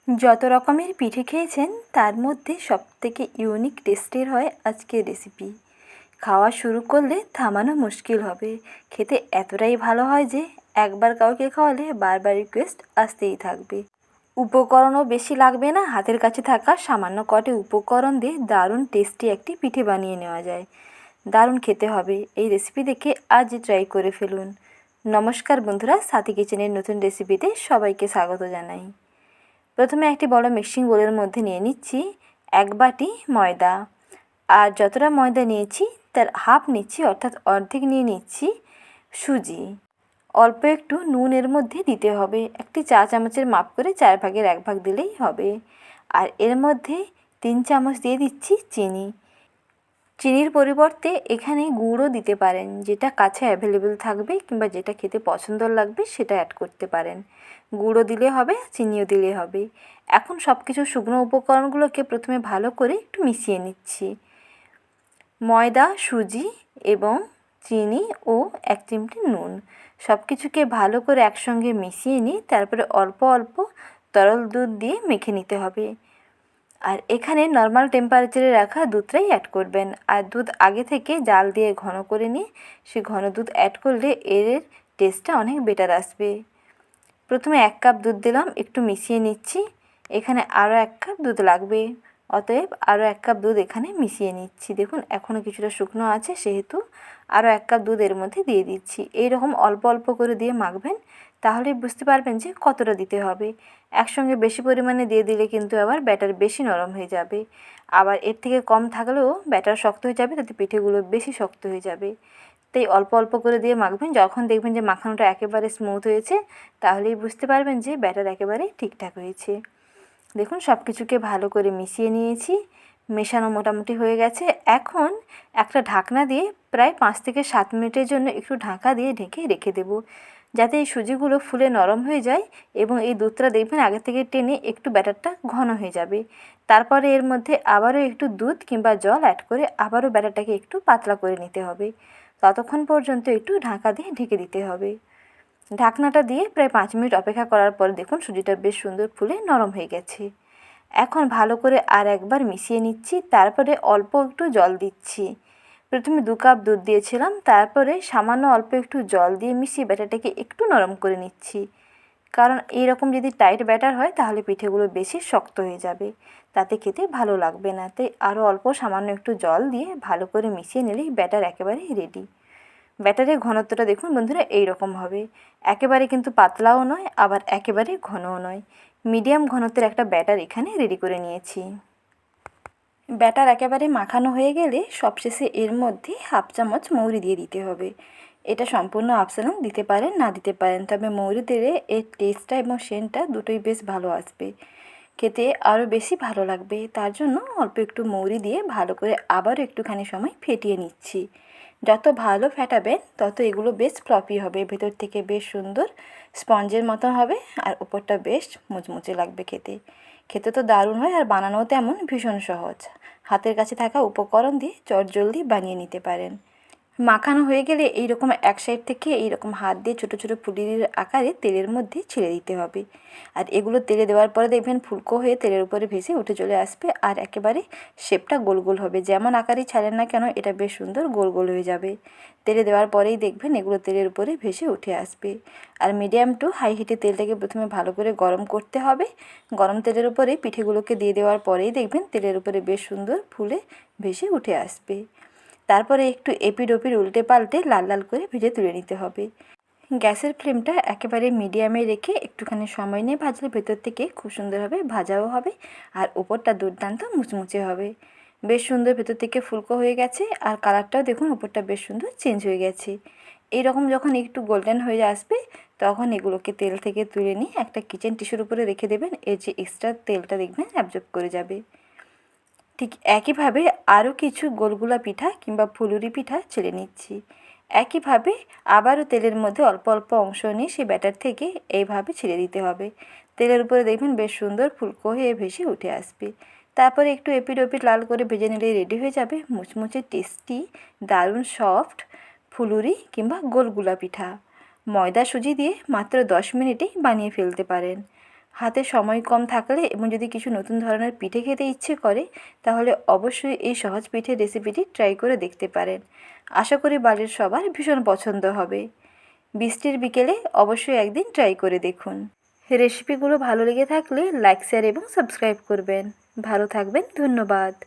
যত রকমের পিঠে খেয়েছেন তার মধ্যে সবথেকে ইউনিক টেস্টের হয় আজকের রেসিপি। খাওয়া শুরু করলে থামানো মুশকিল হবে। খেতে এতটাই ভালো হয় যে একবার কাউকে খাওয়ালে বারবার রিকোয়েস্ট আসতেই থাকবে। উপকরণও বেশি লাগবে না, হাতের কাছে থাকা সামান্য কটি উপকরণ দিয়ে দারুণ টেস্টি একটি পিঠে বানিয়ে নেওয়া যায়। দারুণ খেতে হবে। এই রেসিপি দেখে আজই ট্রাই করে ফেলুন। নমস্কার বন্ধুরা, সাথী কিচেনের নতুন রেসিপিতে সবাইকে স্বাগত জানাই। প্রথমে একটি বড় মিক্সিং বোলের মধ্যে নিয়ে নিচ্ছি 1 বাটি ময়দা, আর যতটা ময়দা নিয়েছি তার হাফ নিচ্ছি, অর্থাৎ অর্ধেক নিয়ে নিচ্ছি সুজি। অল্প একটু নুন এর মধ্যে দিতে হবে, একটি চা চামচের মাপ করে 4 ভাগের 1 ভাগ দিলেই হবে। আর এর মধ্যে 3 চামচ দিয়ে দিচ্ছি চিনি। চিনির পরিবর্তে এখানে গুড়ও দিতে পারেন, যেটা কাছে অ্যাভেলেবেল থাকবে কিংবা যেটা খেতে পছন্দ লাগবে সেটা অ্যাড করতে পারেন। গুঁড়ো দিলে হবে, চিনিও দিলে হবে। এখন সব কিছু শুকনো উপকরণগুলোকে প্রথমে ভালো করে একটু মিশিয়ে নিচ্ছি। ময়দা, সুজি এবং চিনি ও 1 চিমটি নুন সব কিছুকে ভালো করে একসঙ্গে মিশিয়ে নিয়ে তারপরে অল্প অল্প তরল দুধ দিয়ে মেখে নিতে হবে। আর এখানে নর্মাল টেম্পারেচারে রাখা দুধটাই অ্যাড করবেন। আর দুধ আগে থেকে জাল দিয়ে ঘন করে নিয়ে সে ঘন দুধ অ্যাড করলে এর টেস্টটা অনেক বেটার আসবে। প্রথমে 1 কাপ দুধ দিলাম, একটু মিশিয়ে নিচ্ছি। এখানে আরও 1 কাপ দুধ লাগবে, অতএব আরও 1 কাপ দুধ এখানে মিশিয়ে নিচ্ছি। দেখুন এখনও কিছুটা শুকনো আছে, সেহেতু আরও 1 কাপ দুধ এর মধ্যে দিয়ে দিচ্ছি। এই রকম অল্প অল্প করে দিয়ে মাখবেন, তাহলে বুঝতে পারবেন যে কতটা দিতে হবে। একসঙ্গে বেশি পরিমাণে দিয়ে দিলে কিন্তু আবার ব্যাটার বেশি নরম হয়ে যাবে, আবার এর থেকে কম থাকলেও ব্যাটার শক্ত হয়ে যাবে, তাতে পিঠেগুলো বেশি শক্ত হয়ে যাবে। তাই অল্প অল্প করে দিয়ে মাখবেন। যখন দেখবেন যে মাখানোটা একেবারে স্মুথ হয়েছে, তাহলেই বুঝতে পারবেন যে ব্যাটার একেবারে ঠিকঠাক হয়েছে। দেখুন সব কিছুকে ভালো করে মিশিয়ে নিয়েছি, মেশানো মোটামুটি হয়ে গেছে। এখন একটা ঢাকনা দিয়ে প্রায় 5 থেকে 7 মিনিটের জন্য একটু ঢাকা দিয়ে ঢেকে রেখে দেব, যাতে এই সুজিগুলো ফুলে নরম হয়ে যায় এবং এই দুধটা দেখবেন আগে থেকে টেনে একটু ব্যাটারটা ঘন হয়ে যাবে। তারপরে এর মধ্যে আবারও একটু দুধ কিংবা জল অ্যাড করে আবারও ব্যাটারটাকে একটু পাতলা করে নিতে হবে। ততক্ষণ পর্যন্ত একটু ঢাকা দিয়ে ঢেকে দিতে হবে। ঢাকনাটা দিয়ে প্রায় 5 মিনিট অপেক্ষা করার পর দেখুন সুজিটা বেশ সুন্দর ফুলে নরম হয়ে গেছে। এখন ভালো করে আর একবার মিশিয়ে নিচ্ছি, তারপরে অল্প একটু জল দিচ্ছি। প্রথমে 2 কাপ দুধ দিয়েছিলাম, তারপরে সামান্য অল্প একটু জল দিয়ে মিশিয়ে ব্যাটারটাকে একটু নরম করে নিচ্ছি। কারণ এইরকম যদি টাইট ব্যাটার হয় তাহলে পিঠেগুলো বেশি শক্ত হয়ে যাবে, তাতে খেতে ভালো লাগবে না। তাই আরও অল্প সামান্য একটু জল দিয়ে ভালো করে মিশিয়ে নিলেই ব্যাটার একেবারে রেডি। ব্যাটারের ঘনত্বটা দেখুন বন্ধুরা, এই রকম হবে। একেবারে কিন্তু পাতলাও নয়, আবার একেবারে ঘনও নয়, মিডিয়াম ঘনত্বের একটা ব্যাটার এখানে রেডি করে নিয়েছি। ব্যাটার একেবারে মাখানো হয়ে গেলে সবশেষে এর মধ্যে 1/2 চামচ মৌরি দিয়ে দিতে হবে। এটা সম্পূর্ণ অপশনাল, দিতে পারেন না দিতে পারেন, তবে মৌরি দিলে এর টেস্টটা এবং সেন্টটা দুটোই বেশ ভালো আসবে, খেতে আরও বেশি ভালো লাগবে। তার জন্য অল্প একটু মৌরি দিয়ে ভালো করে আবারও একটুখানি সময় ফেটিয়ে নিচ্ছি। যত ভালো ফেটাবেন তত এগুলো বেশ ফ্লফি হবে, ভেতর থেকে বেশ সুন্দর স্পঞ্জের মতো হবে, আর উপরটা বেশ মুচমুচে লাগবে খেতে। খেতে তো দারুণ হয়, আর বানানোও তেমন ভীষণ সহজ। হাতের কাছে থাকা উপকরণ দিয়ে চটজলদি বানিয়ে নিতে পারেন। মাখানো হয়ে গেলে এইরকম এক সাইড থেকে এইরকম হাত দিয়ে ছোটো ছোটো পুলির আকারে তেলের মধ্যে ছেড়ে দিতে হবে। আর এগুলো তেলে দেওয়ার পরে দেখবেন ফুলকো হয়ে তেলের উপরে ভেসে উঠে চলে আসবে, আর একেবারে শেপটা গোল গোল হবে। যেমন আকারই ছাড়েন না কেন এটা বেশ সুন্দর গোল গোল হয়ে যাবে। তেলে দেওয়ার পরেই দেখবেন এগুলো তেলের উপরে ভেসে উঠে আসবে। আর মিডিয়াম টু হাই হিটে তেলটাকে প্রথমে ভালো করে গরম করতে হবে। গরম তেলের উপরে পিঠেগুলোকে দিয়ে দেওয়ার পরেই দেখবেন তেলের উপরে বেশ সুন্দর ফুলে ভেসে উঠে আসবে। তারপরে একটু এপিড ওপিড উল্টে পাল্টে লাল লাল করে ভেজে তুলে নিতে হবে। গ্যাসের ফ্লেমটা একেবারে মিডিয়ামে রেখে একটুখানি সময় নিয়ে ভাজলে ভেতর থেকে খুব সুন্দরভাবে ভাজাও হবে, আর উপরটা দুর্দান্ত মুচমুচে হবে। বেশ সুন্দর ভেতর থেকে ফুলকো হয়ে গেছে, আর কালারটাও দেখুন উপরটা বেশ সুন্দর চেঞ্জ হয়ে গেছে। এইরকম যখন একটু গোল্ডেন হয়ে আসবে তখন এগুলোকে তেল থেকে তুলে নিয়ে একটা কিচেন টিস্যুর উপরে রেখে দেবেন, এর যে এক্সট্রা তেলটা দেখবেন অ্যাবজর্ব করে যাবে। ঠিক একইভাবে আরও কিছু গোলগুলা পিঠা কিংবা ফুলুরি পিঠা ছেড়ে নিচ্ছি। একইভাবে আবারও তেলের মধ্যে অল্প অল্প অংশ নিয়ে সেই ব্যাটার থেকে এইভাবে ছেড়ে দিতে হবে। তেলের উপরে দেখবেন বেশ সুন্দর ফুলকো হয়ে ভেসে উঠে আসবে। তারপরে একটু এপিড ওপিড লাল করে ভেজে নিলেই রেডি হয়ে যাবে মুচমুচে টেস্টি দারুণ সফট ফুলুরি কিংবা গোলগুলা পিঠা। ময়দা সুজি দিয়ে মাত্র 10 মিনিটেই বানিয়ে ফেলতে পারেন। হাতে সময় কম থাকলে এবং যদি কিছু নতুন ধরনের পিঠে খেতে ইচ্ছে করে তাহলে অবশ্যই এই সহজ পিঠের রেসিপিটি ট্রাই করে দেখতে পারেন। আশা করি বাড়ির সবার ভীষণ পছন্দ হবে। বৃষ্টির বিকেলে অবশ্যই একদিন ট্রাই করে দেখুন। রেসিপিগুলো ভালো লেগে থাকলে লাইক, শেয়ার এবং সাবস্ক্রাইব করবেন। ভালো থাকবেন, ধন্যবাদ।